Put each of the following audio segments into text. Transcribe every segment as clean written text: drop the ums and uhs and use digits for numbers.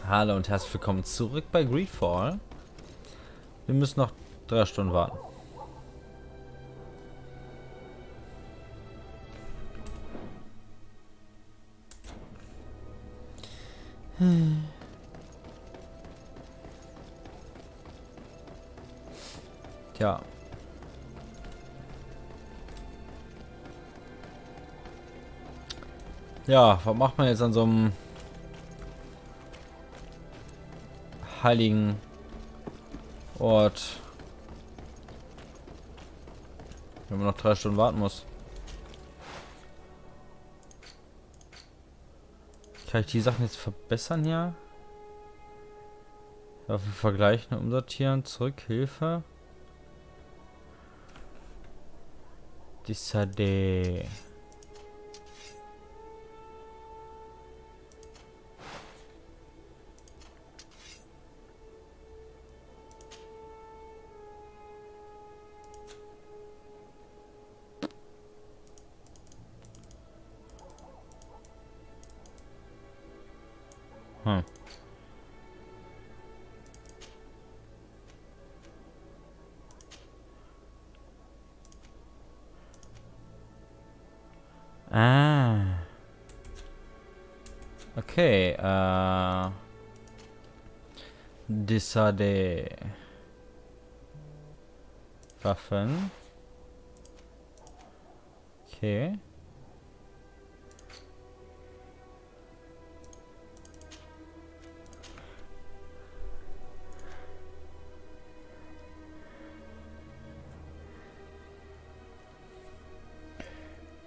Hallo und herzlich willkommen zurück bei Greedfall. Wir müssen noch 3 Stunden warten. Tja. Ja, was macht man jetzt an so einem heiligen Ort, wenn man noch 3 Stunden warten muss? Kann ich die Sachen jetzt verbessern hier? Ja, wir vergleichen, umsortieren, zurück, Hilfe. Die Sardet. Hm. Ah. Okay, Disade. Waffen. Okay.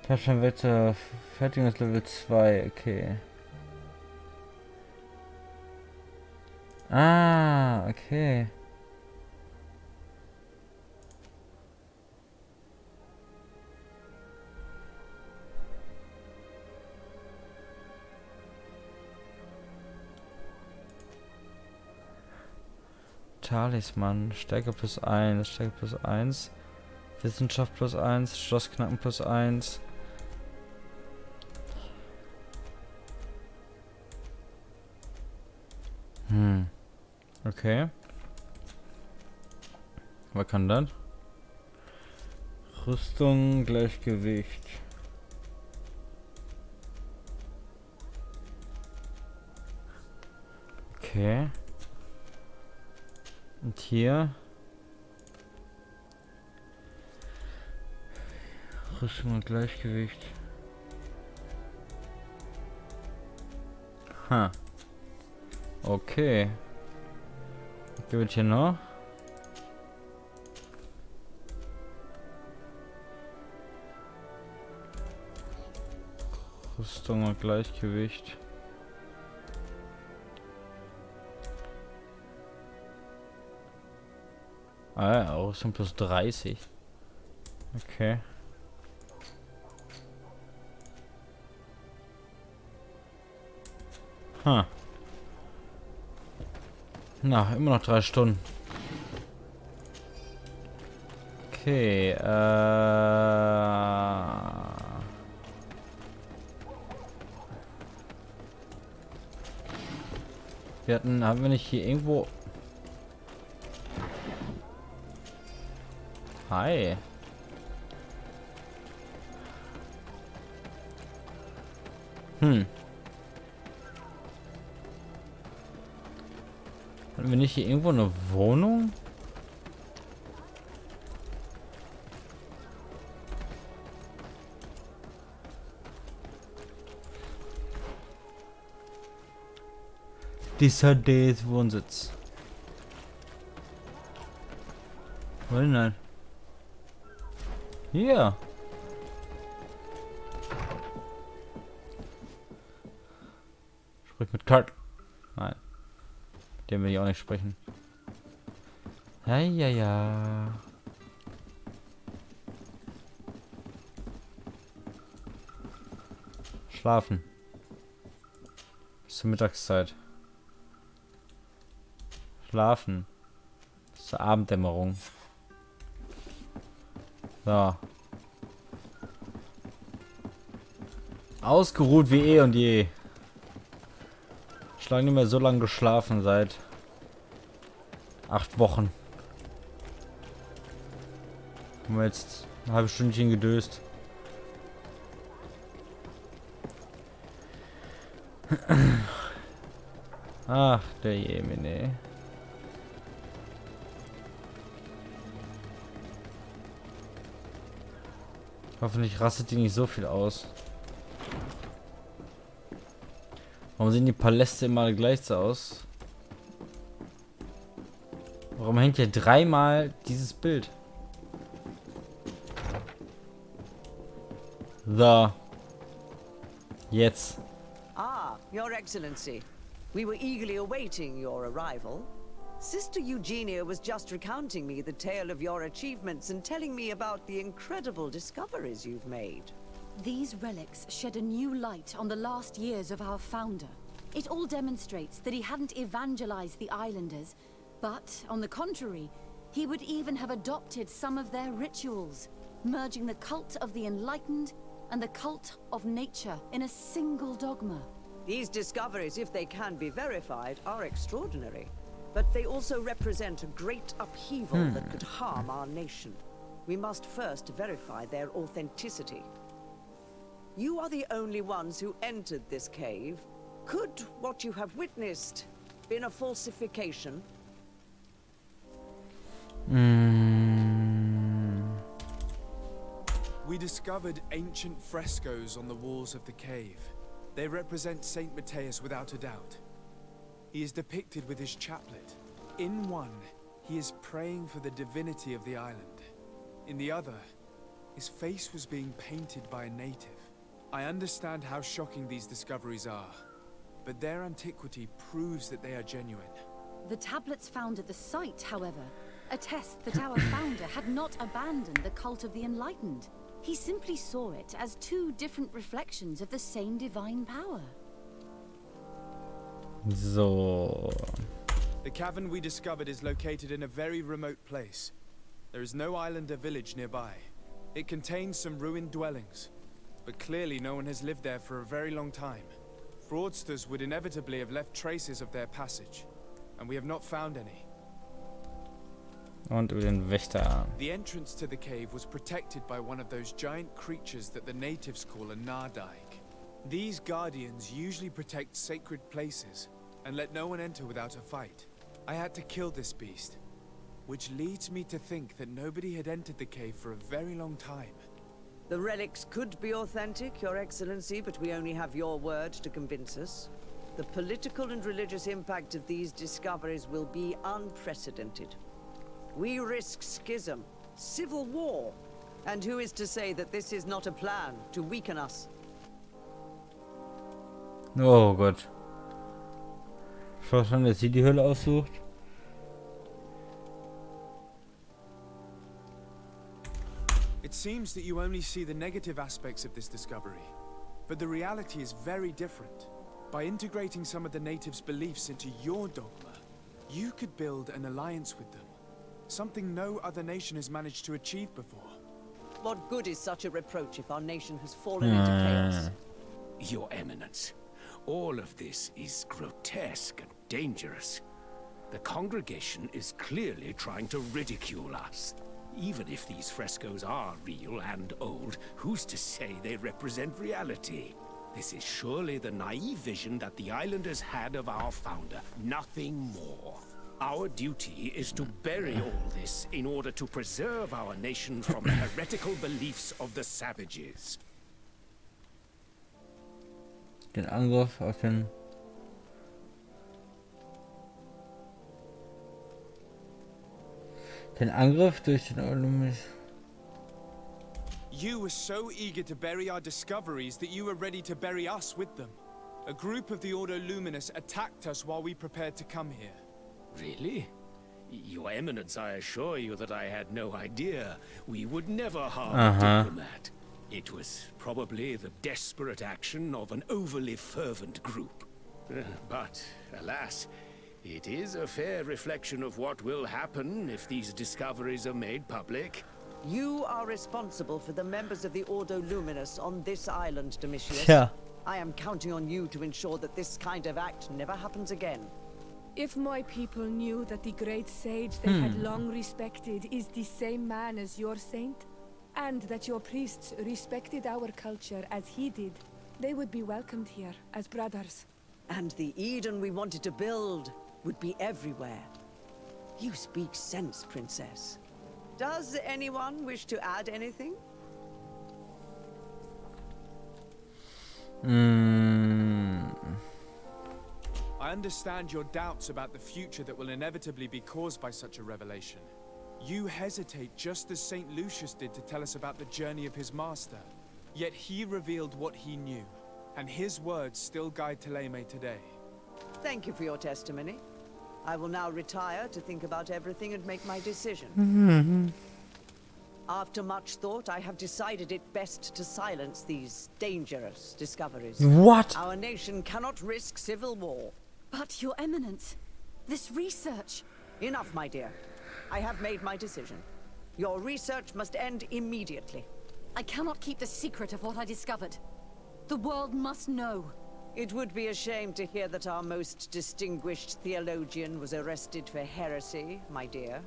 Taschenwetter, Fertigungslevel 2, okay. Ah, okay. Talisman, Stärke +1, Stärke +1, Wissenschaft +1, Schlossknacken +1. Okay. Was kann das? Rüstung, Gleichgewicht. Okay. Und hier? Rüstung und Gleichgewicht. Ha. Okay. Was gibt es hier noch? Rüstung und Gleichgewicht. Ah ja, Rüstung +30. Okay. Ha. Na, immer noch 3 Stunden. Okay, haben wir nicht hier irgendwo... Hi. Hatten wir nicht hier irgendwo eine Wohnung? Die Sardet Wohnsitz. Wo denn dann? Hier. Sprich mit Kurt. Nein. Mit dem will ich auch nicht sprechen. Ja, ja, ja. Schlafen. Bis zur Mittagszeit. Schlafen. Bis zur Abenddämmerung. So. Ausgeruht wie eh und je. Schon nicht mehr so lange geschlafen, seit 8 Wochen. Haben wir jetzt ein halbes Stündchen gedöst. Ach, der Jemine. Hoffentlich rastet die nicht so viel aus. Warum sehen die Paläste immer alle gleich so aus? Warum hängt hier dreimal dieses Bild? So. Jetzt. Ah, Your Excellency. We were eagerly awaiting your arrival. Sister Eugenia was just recounting me the tale of your achievements and telling me about the incredible discoveries you've made. These relics shed a new light on the last years of our founder. It all demonstrates that he hadn't evangelized the islanders, but, on the contrary, he would even have adopted some of their rituals, merging the cult of the enlightened and the cult of nature in a single dogma. These discoveries, if they can be verified, are extraordinary. But they also represent a great upheaval that could harm our nation. We must first verify their authenticity. You are the only ones who entered this cave. Could what you have witnessed been a falsification? We discovered ancient frescoes on the walls of the cave. They represent Saint Matthias without a doubt. He is depicted with his chaplet. In one, he is praying for the divinity of the island. In the other, his face was being painted by a native. I understand how shocking these discoveries are, but their antiquity proves that they are genuine. The tablets found at the site, however, attest that our founder had not abandoned the cult of the enlightened. He simply saw it as two different reflections of the same divine power. So. The cavern we discovered is located in a very remote place. There is no island or village nearby. It contains some ruined dwellings, but clearly no one has lived there for a very long time. Fraudsters would inevitably have left traces of their passage, and we have not found any. Und über den Wächter. The entrance to the cave was protected by one of those giant creatures that the natives call a Nardaig. These guardians usually protect sacred places and let no one enter without a fight. I had to kill this beast, which leads me to think that nobody had entered the cave for a very long time. The relics could be authentic, Your Excellency, but we only have your word to convince us. The political and religious impact of these discoveries will be unprecedented. We risk schism, civil war, and who is to say that this is not a plan to weaken us? Oh Gott. Schaut an, dass sie die Hölle aussucht. It seems that you only see the negative aspects of this discovery, but the reality is very different. By integrating some of the natives' beliefs into your dogma, you could build an alliance with them. Something no other nation has managed to achieve before. What good is such a reproach if our nation has fallen into chaos? Your Eminence, all of this is grotesque and dangerous. The congregation is clearly trying to ridicule us. Even if these frescoes are real and old, who's to say they represent reality? This is surely the naive vision that the islanders had of our founder, nothing more. Our duty is to bury all this in order to preserve our nation from the heretical beliefs of the savages. Den Angriff auf den... Den Angriff durch den Olympisch... You were so eager to bury our discoveries that you were ready to bury us with them. A group of the Ordo Luminous attacked us while we prepared to come here. Really? Your Eminence, I assure you that I had no idea. We would never harm a diplomat. It was probably the desperate action of an overly fervent group. But, alas, it is a fair reflection of what will happen if these discoveries are made public. You are responsible for the members of the Ordo Luminous on this island, Domitius. Tja. I am counting on you to ensure that this kind of act never happens again. If my people knew that the great sage they had long respected is the same man as your saint, and that your priests respected our culture as he did, they would be welcomed here as brothers. And the Eden we wanted to build would be everywhere. You speak sense, Princess. Does anyone wish to add anything? I understand your doubts about the future that will inevitably be caused by such a revelation. You hesitate just as St. Lucius did to tell us about the journey of his master. Yet he revealed what he knew, and his words still guide Thélème today. Thank you for your testimony. I will now retire to think about everything and make my decision. After much thought, I have decided it best to silence these dangerous discoveries. What? Our nation cannot risk civil war. But, Your Eminence, this research... Enough, my dear. I have made my decision. Your research must end immediately. I cannot keep the secret of what I discovered. The world must know. It would be a shame to hear that our most distinguished theologian was arrested for heresy, my dear.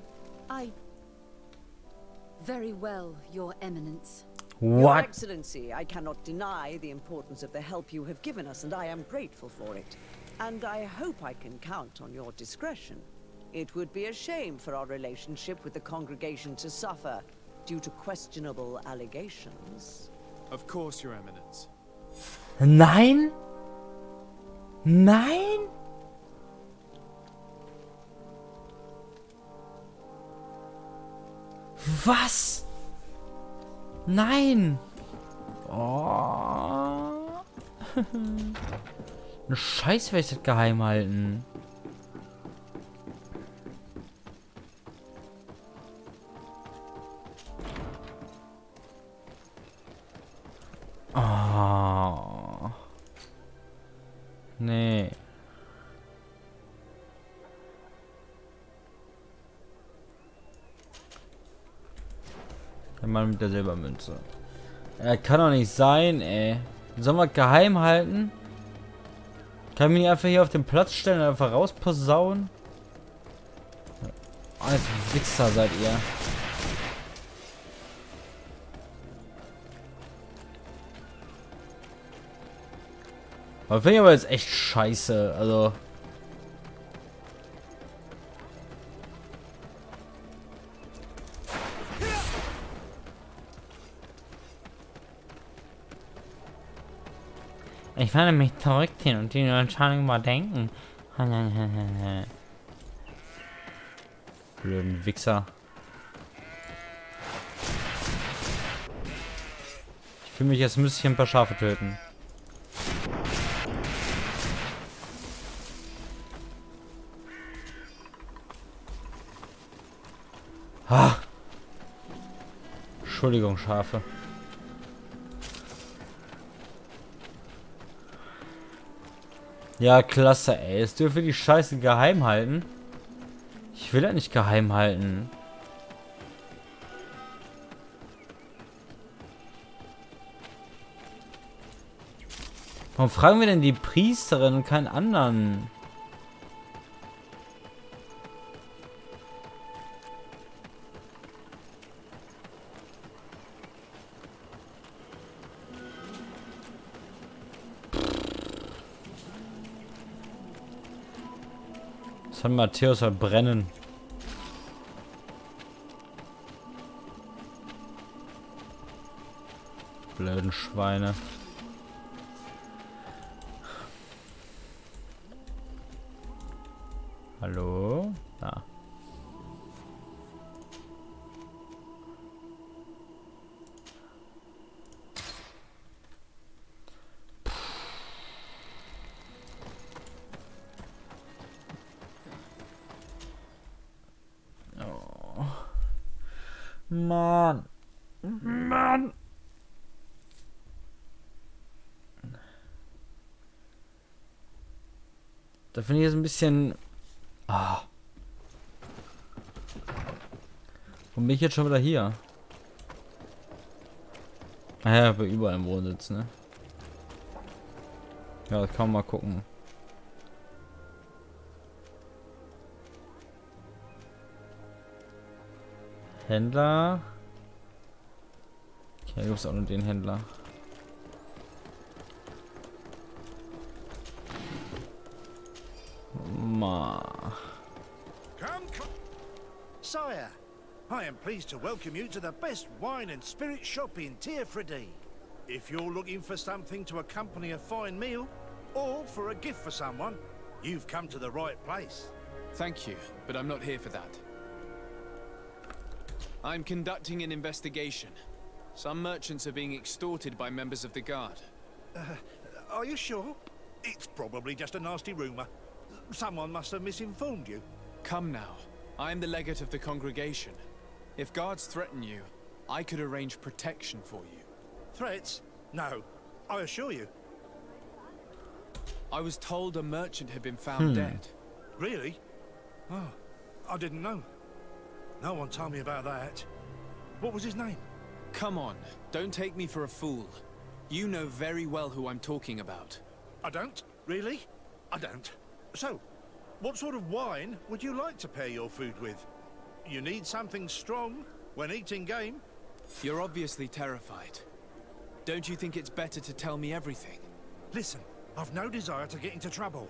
Very well, Your Eminence. Your What? Excellency, I cannot deny the importance of the help you have given us, and I am grateful for it. And I hope I can count on your discretion. It would be a shame for our relationship with the congregation to suffer due to questionable allegations. Of course, Your Eminence. Nein? Nein? Was? Nein. Oh. Ne Scheiß werde ich das geheim halten. Oh. Nee. Der Mann mit der Silbermünze. Kann doch nicht sein, ey. Sollen wir geheim halten? Kann ich mich einfach hier auf den Platz stellen und einfach rausposaunen? Alles Wichser seid ihr. Aber finde ich aber jetzt echt scheiße, also. Ich werde mich zurückziehen und die Entscheidung überdenken. Blöden Wichser. Ich fühle mich, jetzt müsste ich ein paar Schafe töten. Ah. Entschuldigung, Schafe. Ja, klasse, ey. Jetzt dürfen wir die Scheiße geheim halten. Ich will ja nicht geheim halten. Warum fragen wir denn die Priesterin und keinen anderen? San Matthäus soll brennen. Blöden Schweine. Hallo? Da. Mann. Mann. Da finde ich jetzt ein bisschen... Ah. Warum bin ich jetzt schon wieder hier? Ah ja, bei überall im Wohnsitz, ne? Ja, das kann man mal gucken. Händler. Okay, hier gibt es auch nur den Händler. Sire, I am pleased to welcome you to the best wine and spirit shop in Tearfredy. If you're looking for something to accompany a fine meal, or for a gift for someone, you've come to the right place. Thank you, but I'm not here for that. I'm conducting an investigation. Some merchants are being extorted by members of the guard. Are you sure? It's probably just a nasty rumor. Someone must have misinformed you. Come now. I am the legate of the congregation. If guards threaten you, I could arrange protection for you. Threats? No, I assure you. I was told a merchant had been found dead. Really? Oh, I didn't know. No one told me about that. What was his name? Come on, don't take me for a fool. You know very well who I'm talking about. I don't? Really? I don't. So, what sort of wine would you like to pair your food with? You need something strong when eating game? You're obviously terrified. Don't you think it's better to tell me everything? Listen, I've no desire to get into trouble.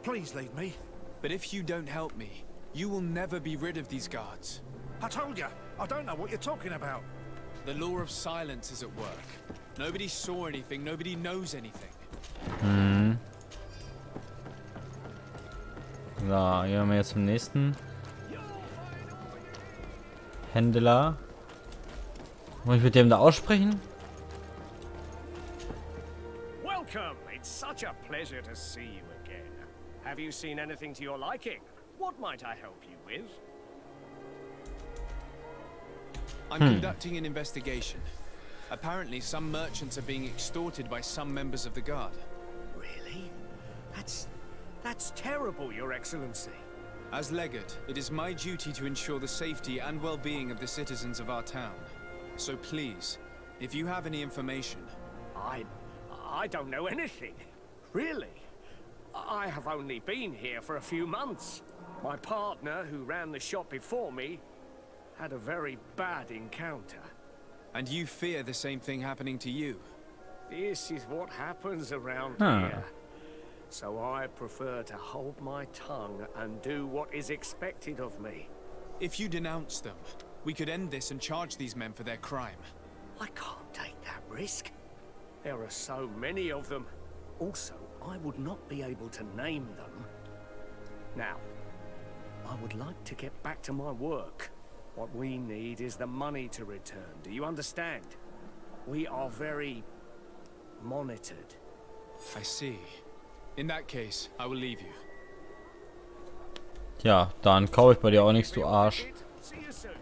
Please leave me. But if you don't help me, you will never be rid of these guards. I told you, I don't know what you're talking about. The law of silence is at work. Nobody saw anything, nobody knows anything. So, gehen wir jetzt zum nächsten Händler. Muss ich mit dem da aussprechen? Welcome! It's such a pleasure to see you again. Have you seen anything to your liking? What might I help you with? I'm conducting an investigation. Apparently, some merchants are being extorted by some members of the guard. Really? That's terrible, Your Excellency. As legate, it is my duty to ensure the safety and well-being of the citizens of our town. So please, if you have any information... I don't know anything. Really? I have only been here for a few months. My partner, who ran the shop before me, had a very bad encounter. And you fear the same thing happening to you? This is what happens around here. So I prefer to hold my tongue and do what is expected of me. If you denounce them, we could end this and charge these men for their crime. I can't take that risk. There are so many of them. Also, I would not be able to name them. Now, I would like to get back to my work. What we need is the money to return. Do you understand? We are very monitored. I see. In that case, I will leave you. Ja, dann kaufe ich bei dir auch nichts, du Arsch. See you soon.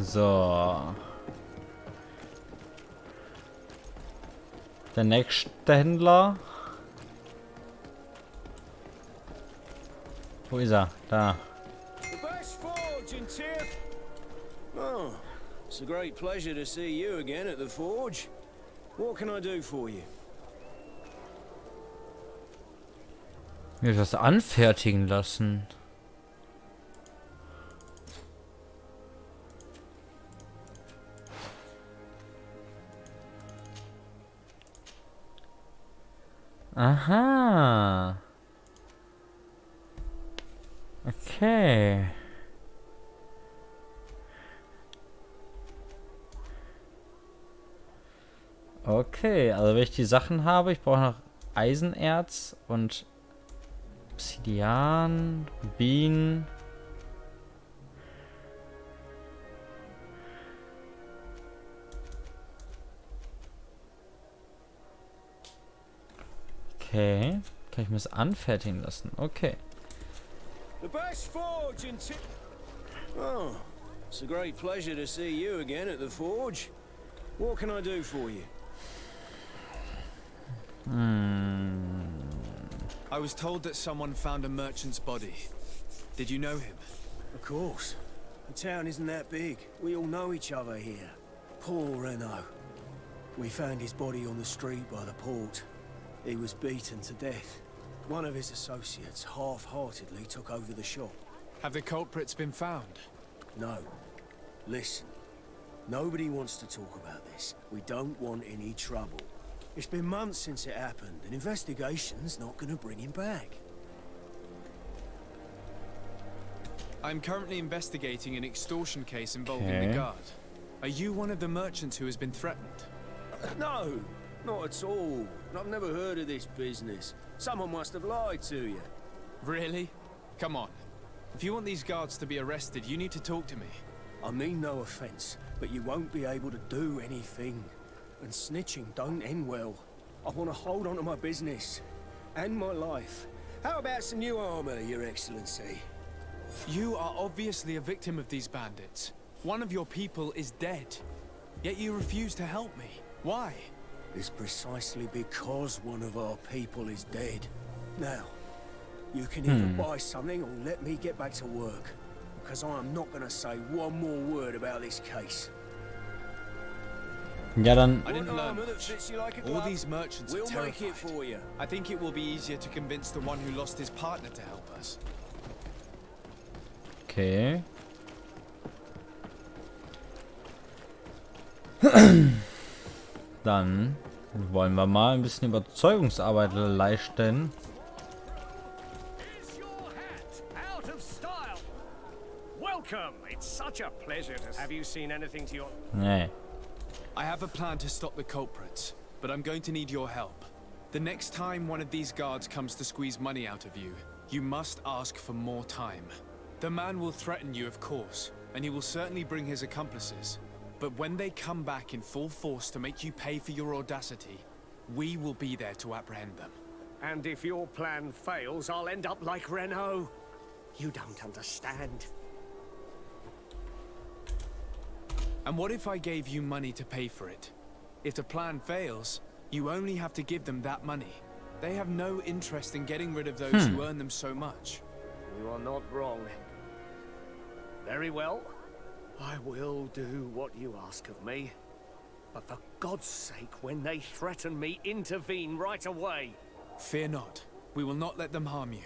So. Der nächste Händler. Wo ist er? Da. The best forge in Tier. Oh, it's a great pleasure to see you again at the forge. What can I do for you? Mir das anfertigen lassen. Aha. Okay. Okay, also wenn ich die Sachen habe, ich brauche noch Eisenerz und Obsidian, Rubin. Okay, kann ich mir das anfertigen lassen? Okay. The best forge in Tier. Oh, it's a great pleasure to see you again at the forge. What can I do for you? I was told that someone found a merchant's body. Did you know him? Of course. The town isn't that big. We all know each other here. Poor Renault. We found his body on the street by the port. He was beaten to death. One of his associates half-heartedly took over the shop. Have the culprits been found? No. Listen. Nobody wants to talk about this. We don't want any trouble. It's been months since it happened. An investigation's not going to bring him back. I'm currently investigating an extortion case involving the guard. Are you one of the merchants who has been threatened? No, not at all. I've never heard of this business. Someone must have lied to you. Really? Come on. If you want these guards to be arrested, you need to talk to me. I mean no offense, but you won't be able to do anything. And snitching don't end well. I want to hold on to my business. And my life. How about some new armor, Your Excellency? You are obviously a victim of these bandits. One of your people is dead. Yet you refuse to help me. Why? It's precisely because one of our people is dead. Now, you can either buy something or let me get back to work. Because I'm not going to say one more word about this case. Ja, dann... I didn't learn much. All these merchants are terrified. I think it will be easier to convince the one who lost his partner to help us. Okay. Dann wollen wir mal ein bisschen Überzeugungsarbeit leisten. Welcome. It's such a pleasure to have you seen anything to your... Nee. I have a plan to stop the culprits, but I'm going to need your help. The next time one of these guards comes to squeeze money out of you, you must ask for more time. The man will threaten you, of course, and he will certainly bring his accomplices. But when they come back in full force to make you pay for your audacity, we will be there to apprehend them. And if your plan fails, I'll end up like Renault. You don't understand. And what if I gave you money to pay for it? If the plan fails, you only have to give them that money. They have no interest in getting rid of those who earn them so much. You are not wrong. Very well. I will do what you ask of me. But for God's sake, when they threaten me, intervene right away. Fear not. We will not let them harm you.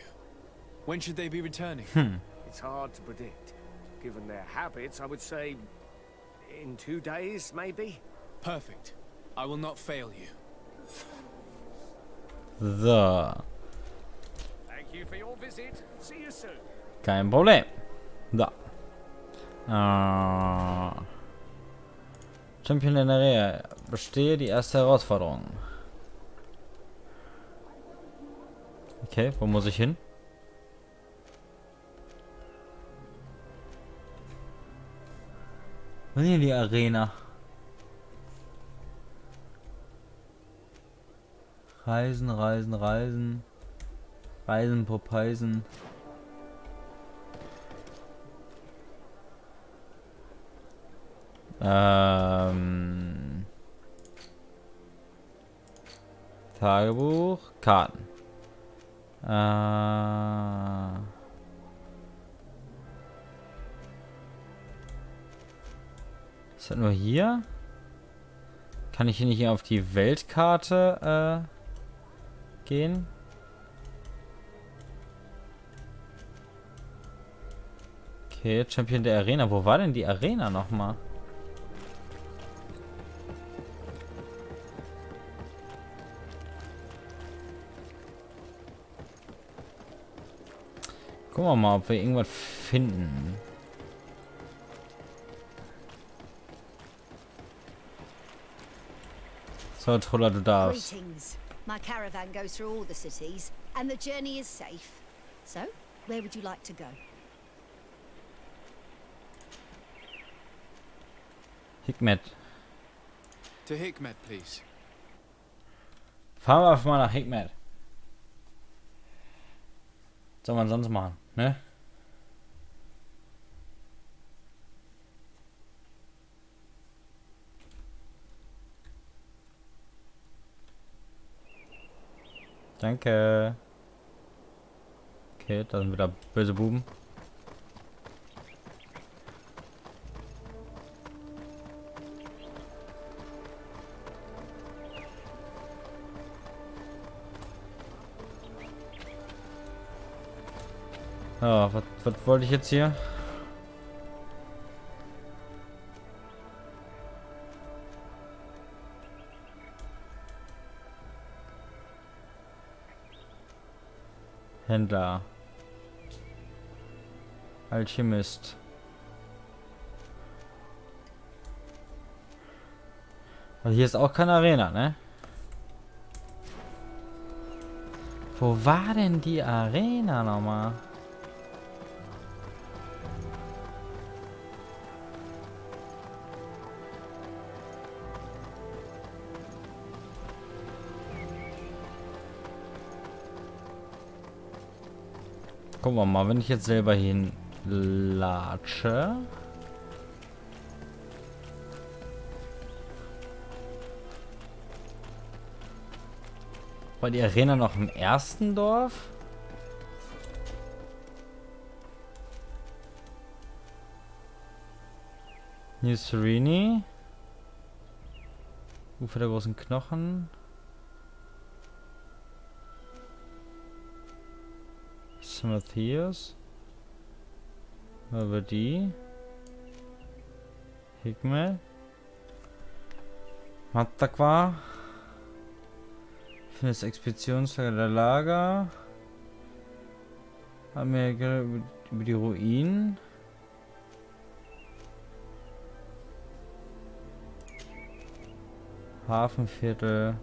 When should they be returning? It's hard to predict. Given their habits, I would say... in 2 days, maybe? Perfect. I will not fail you. So. Thank you for your visit. See you soon. Kein Problem. So. Champion in der Rehe. Bestehe die erste Herausforderung. Okay, wo muss ich hin? Wo ist hier die Arena? Reisen, Reisen, Reisen. Reisen, Popeisen. Tagebuch, Karten. Ist das nur hier? Kann ich hier nicht auf die Weltkarte gehen? Okay, Champion der Arena. Wo war denn die Arena nochmal? Gucken wir mal, ob wir irgendwas finden. So, Troller, du darfst. Greetings. My caravan goes through all the cities, and the journey is safe. So, where would you like to go? Hikmet. To Hikmet, please. Fahren wir einfach mal nach Hikmet. Was soll man sonst machen, ne? Danke. Okay, da sind wieder böse Buben. Ja, was wollte ich jetzt hier? Händler. Alchemist. Also hier ist auch keine Arena, ne? Wo war denn die Arena nochmal? Gucken wir mal, wenn ich jetzt selber hinlatsche. War die Arena noch im ersten Dorf? New Serenity. Ufer der großen Knochen. Matthias. Aber die. Hikme. Matakwa. Für das Expeditionslager der Lager. Haben wir über die Ruinen. Hafenviertel.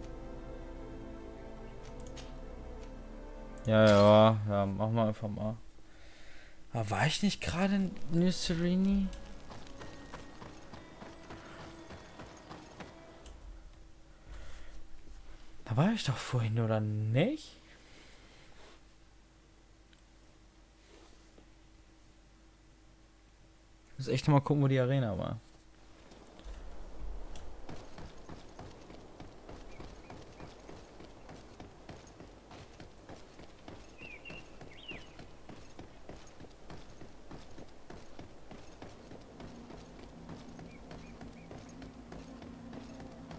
Ja, machen wir einfach mal. Aber war ich nicht gerade in New Serenity? Da war ich doch vorhin, oder nicht? Ich muss echt mal gucken, wo die Arena war.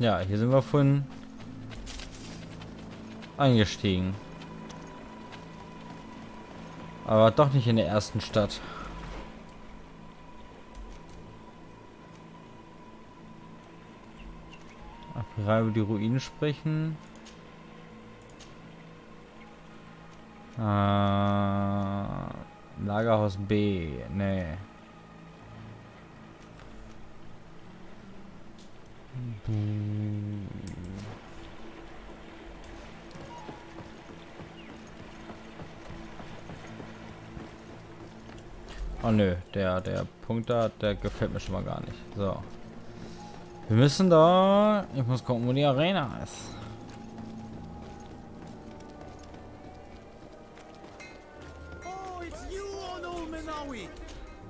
Ja, hier sind wir vorhin eingestiegen. Aber doch nicht in der ersten Stadt. Gerade über die Ruinen sprechen. Lagerhaus B. Nee. Oh nö, der Punkt da, der gefällt mir schon mal gar nicht. So. Wir müssen da... Ich muss gucken, wo die Arena ist.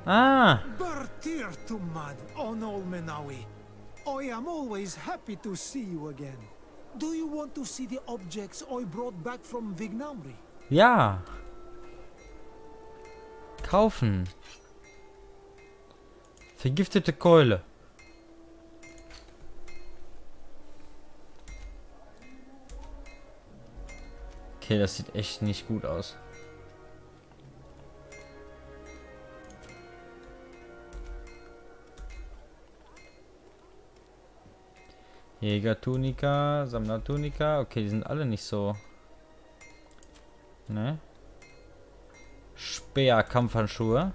Ah! I am always happy to see you again. Do you want to see the objects I brought back from Vignamri? Ja. Kaufen. Vergiftete Keule. Okay, das sieht echt nicht gut aus. Jägertunika, Sammlertunika. Okay, die sind alle nicht so. Ne? Speer, Kampfhandschuhe.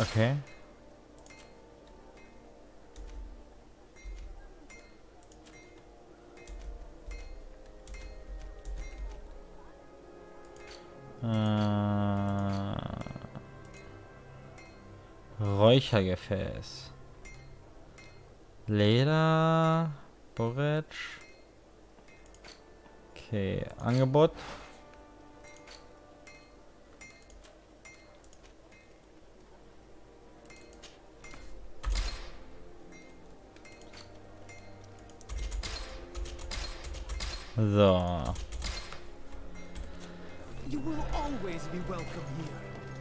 Okay. Räuchergefäß. Leder. Borretsch. Okay, Angebot. So.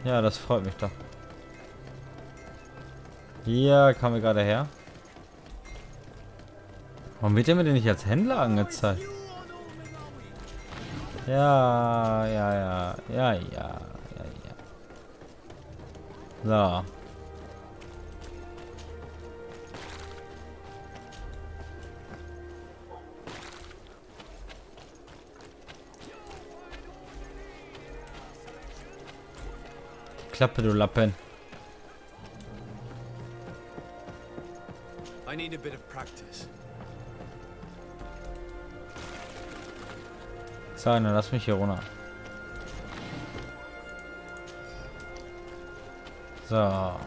Ja, das freut mich doch. Hier kamen wir gerade her. Warum wird der mir denn nicht als Händler angezeigt? Ja, ja, ja, ja, ja, ja, ja. So. Klappe, du Lappen. I need a bit of practice. So, dann lass mich hier runter. So.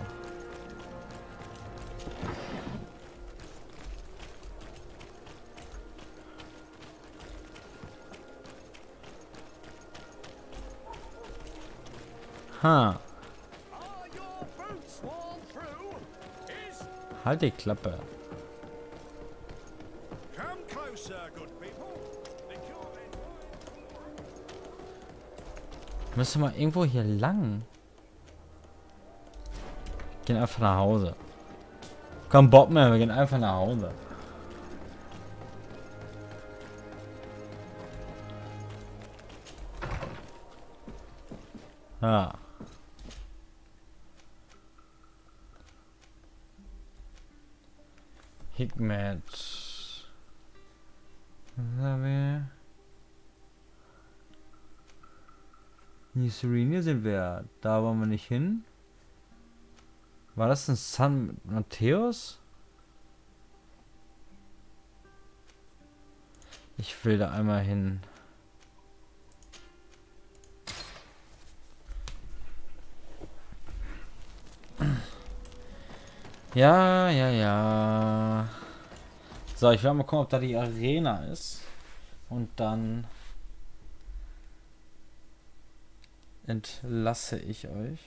Ha. Halt die Klappe. Come closer, good people. Müsste mal irgendwo hier lang. Gehen einfach nach Hause. Kein Bock mehr, wir gehen einfach nach Hause. Ah. Hikmet. Was haben wir? In die Serene sind wir. Da wollen wir nicht hin. War das ein San Matthäus? Ich will da einmal hin. Ja, ja, ja. So, ich werde mal gucken, ob da die Arena ist. Und dann entlasse ich euch.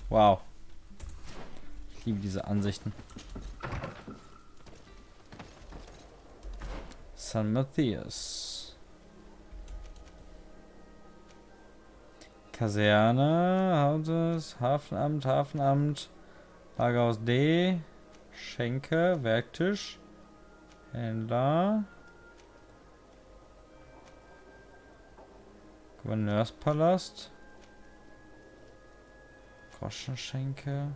Wow. Ich liebe diese Ansichten. San Matthias. Kaserne, Hauses, Hafenamt, Lagerhaus D, Schenke, Werktisch, Händler, Gouverneurspalast, Groschenschenke,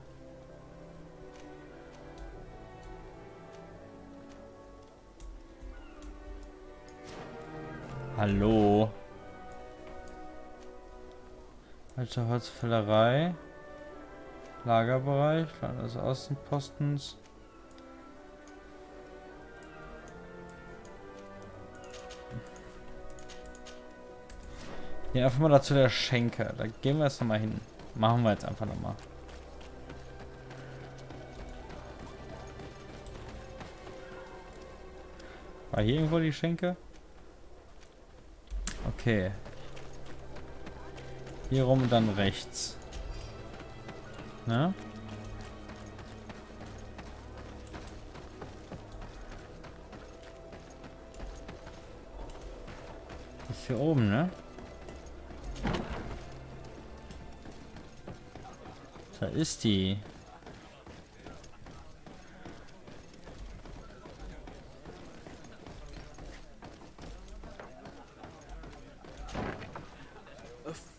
hallo. Alte Holzfällerei. Lagerbereich. Plan des Außenpostens. Ja, einfach mal dazu der Schenke. Da gehen wir jetzt nochmal hin. Machen wir jetzt einfach nochmal. War hier irgendwo die Schenke? Okay. Hier rum und dann rechts. Ne? Das ist hier oben, ne? Da ist die.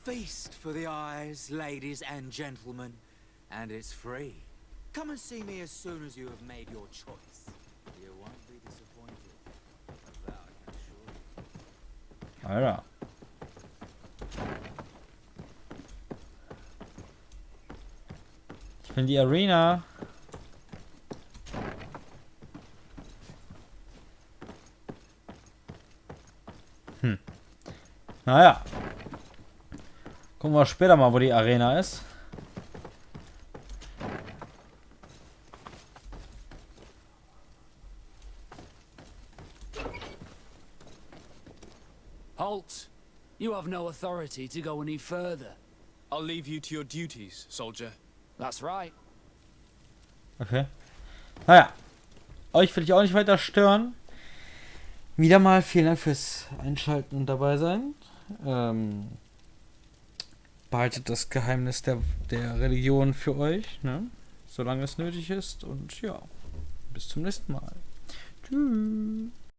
Feast for the eyes, ladies and gentlemen, and it's free. Come and see me as soon as you have made your choice. You won't be disappointed. Of that I can assure you. Alter. Ich bin die Arena. Naja. Gucken wir später mal, wo die Arena ist. Halt! You have no authority to go any further. I'll leave you to your duties, soldier. That's right. Okay. Naja. Euch will ich auch nicht weiter stören. Wieder mal vielen Dank fürs Einschalten und dabei sein. Behaltet das Geheimnis der Religion für euch, ne? Solange es nötig ist. Und ja. bis zum nächsten Mal. Tschüss.